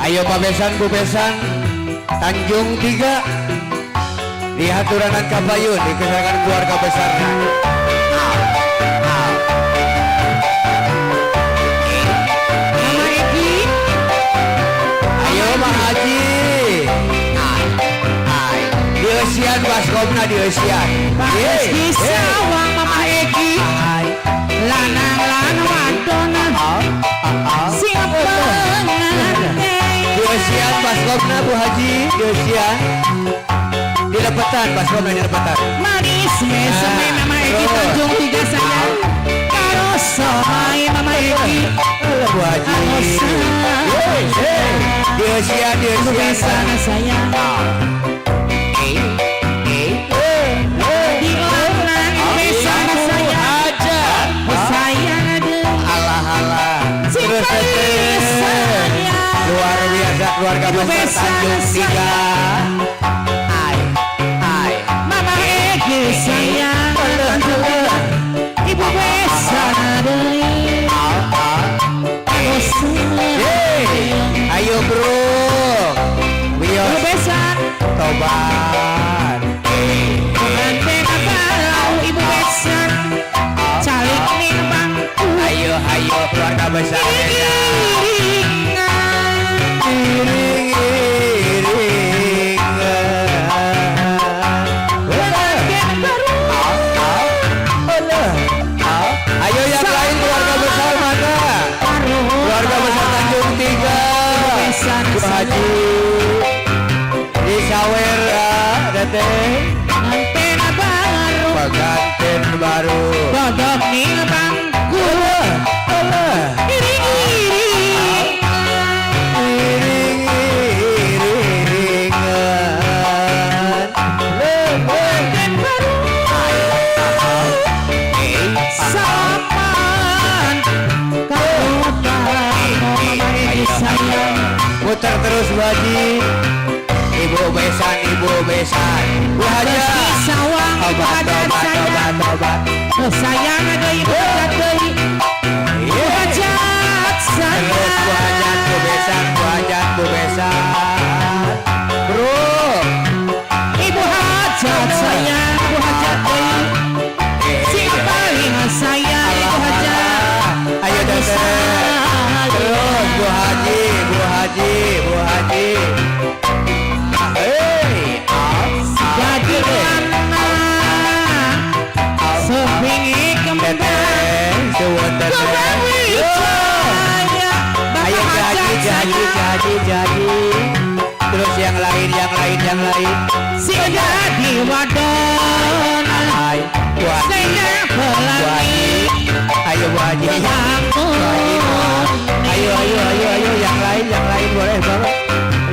Ayo pabesan bubesan Tanjung 3 di Haturanan Kabayun di kesayangan keluarga besarnya. Mama Egi. Ayo Mang Haji. Dieusian baskomna dieusian. Bagus di sawang Mama Egi. Lanang lan wadona. Sing pengantin. Dieusian baskomna Bu Haji, dieusian. Dilepetan baskomna dilepetan. Manis meseme Mama Egi Tanjung 3 sayang. Karo somai Mama Egi. Bu Haji. Dieusian Besan sayang. Luar biasa keluarga besar Tanjung 3. Mama Egi sayang. Ibu besan deui. Ayo bro, Ibu besan. tobat. Pengantin kalau ibu besan. Calik ning bangku. Ayo keluarga besar. Ayo yang lain keluarga besar mana? Keluarga besar Tanjung 3. Bu Haji di Sawer Teteh. Pengantin baru. Bodok ning bangku. Putar terus Bu Haji. Ibu besan Bu Haji. Sawang Tobat. sayang ada ibu hajat deui. Ibu hajat sayang. Terus Bu Hajat Bu besan. Bro. Ibu hajat sayang. Ibu hajat deui. Sing paling sayang ibu hajat. Ayo Teteh. Terus Bu Haji. Jadi mana sepingi kembang. Ayo jadi. Terus yang lain. Si jadi wadon. Saya pelangi. Ayo Bu Haji. Ayo yang lain boleh banget.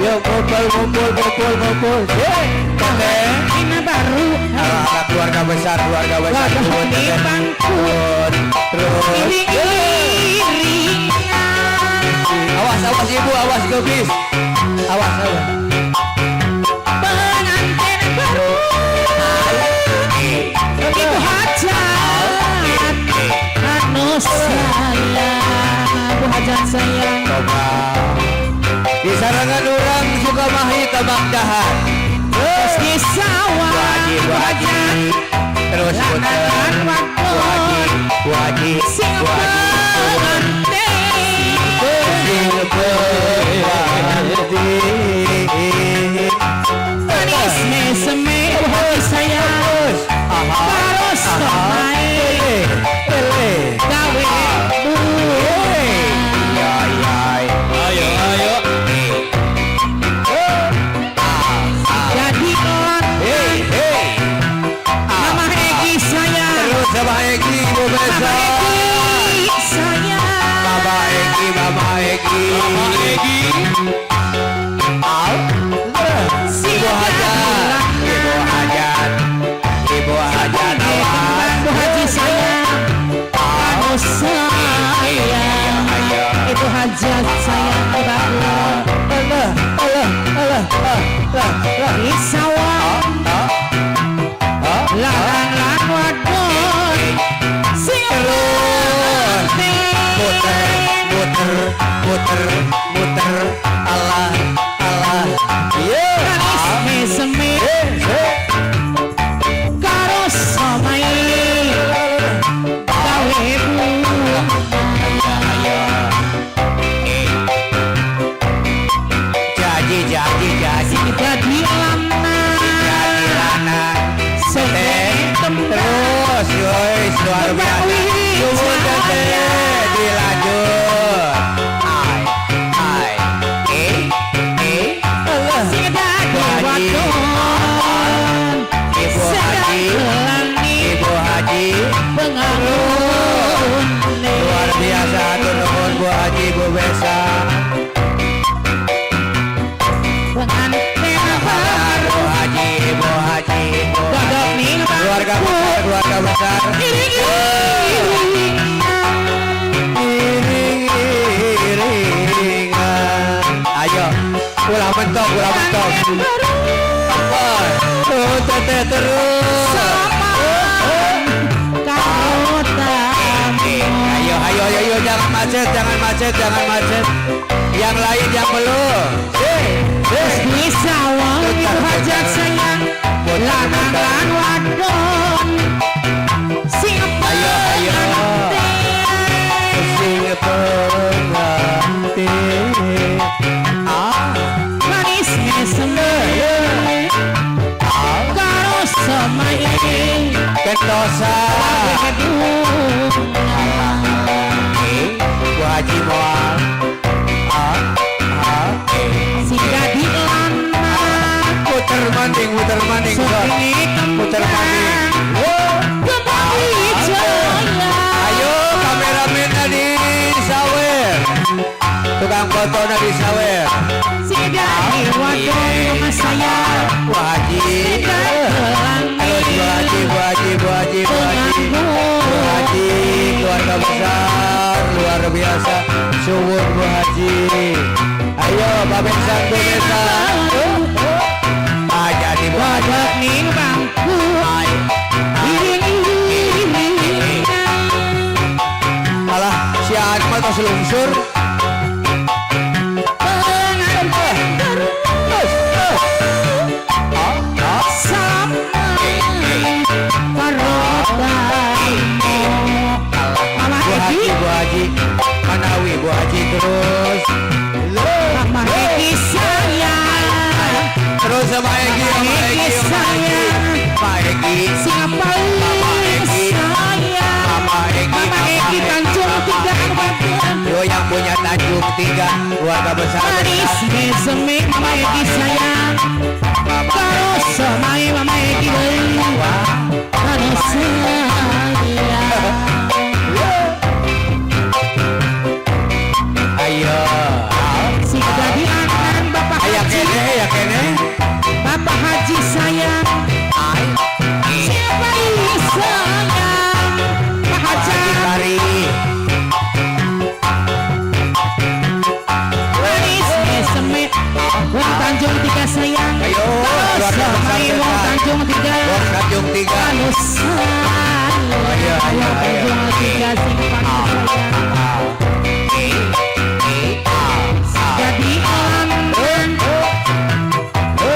Yuk kumpul. Teteh. Ini baru. Keluarga besar. Di bangku. Terus. Awas ibu, awas gobis. Awas. Pengantin baru. Ibu hajat. Anu sayang. Ibu hajat sayang. Di sarangan orang Sukamahi Tabak Dahan. Terus di sawah. Bu Haji. Terus putar. Bu Haji. Sing pengantin. Manis meseme ibu sayang. Harus somai. Gawe jadi Mama Egi sayang. Terus sama Egi Bu Besa. Mama Egi. Ibu Hajat. Bu Haji sayang. Harus sayang. Ibu hajat sayang. Di sawah. Larang wadon. Sing muter Allah Allah iya Manis meseme karo somai gawe Jaji jadi lama Jadi lanang terus guys luar biasa Suwun tete dilanjut ai Allah Ibu Haji luar biasa atur nuhun Bu Haji Bu Besa Bu Haji Ibu Haji keluarga besar iring-iringan ayo ulah mentok tete terus ayo jangan macet yang lain yang belum bisa wong ibu hajat sayang lanang wadon sing ayo sing pengantin manis meseme karo somai kentosa Bu Haji Moal si jadi lama muter manding sopingi muter manding kembali jaya ayo kameramen di sawer tukang foto di sawer si jadi wadon mas saya Bu Haji terus Bu Haji keluarga besar luar biasa suwun Bu Haji ayo Bapak Sang Bu Desa jadi Bu Haji Wajak ning bangku iring-iring malah si Adma tos lungsur Bu Haji Manawi Bu Haji terus terus sama Egi Pak Egi yo yang punya Tanjung 3 keluarga besar ayo ayo kene Bapak Haji sayang siapa ini sayang Pak Haji Kari manis meseme Wong Tanjung 3 sayang ayo keluarga besar Wong Tanjung 3 Wong Tanjung 3 ayo Tanjung 3 sing sayang jadi aman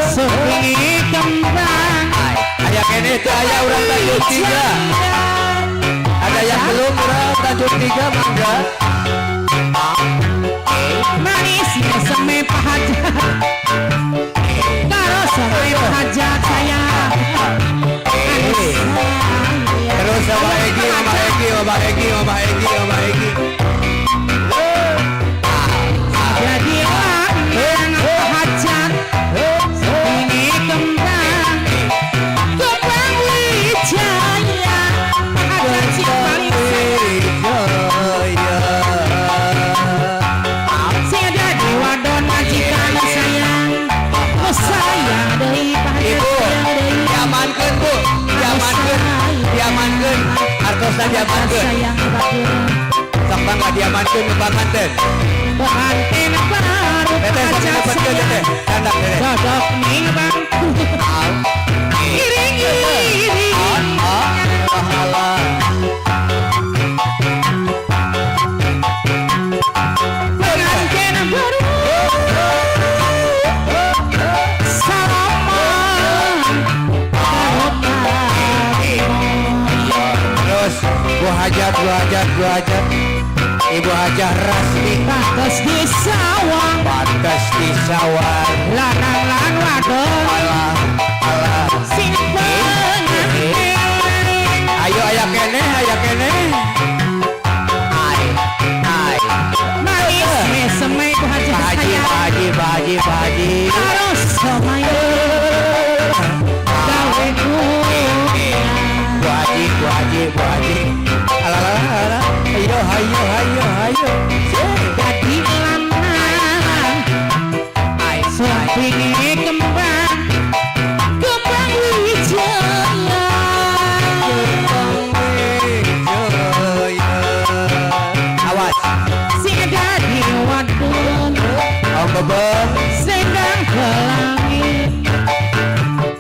sepingi kembang ayo kene itu aya urang Tanjung 3 ada yang belum urang Tanjung 3 mangga manis meseme Pak Hajat karo sampai Pak Hajat sayang terus sama Egi jadi aman Pak Hajat sepingi kembang wijaya Pak Hajat si paling saya jadi wadon majikan sayang sayang dari Pak Ibu diamankeun Bu diamankeun artosna diamankeun sayang bagus sok bangga diamankeun ke panganten pengantin baru teteh sok dapetkeun teteh dandak teteh cocok nih bangku iring-iring pahala pengantin baru buat Bu Hajah, Ibu Hajah Rasmi, Batas di sawah, pantas di sawah. lanang-lan wadon, Alah, alah. sing pengantin. Ayo ayak kene, ayak kene. Ai, ai. Manis semai ku haji Pak Haji, saya. Pak Haji, Pak Haji, Pak Haji. Karo somaya gawe ku. Bu Haji, Bu Haji, Bu Haji. Alah, alah, alah. Ayo, ayo, ayo, ayo. Jadi lanang Ai, ai. sumpinge kembang kembang wijaya. Awas, Sing dadi wadon Om Bebeng. sedang ke langit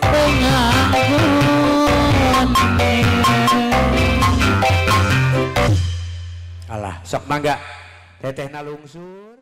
pengangun. Alah, sok mangga. Teteh nalungsun.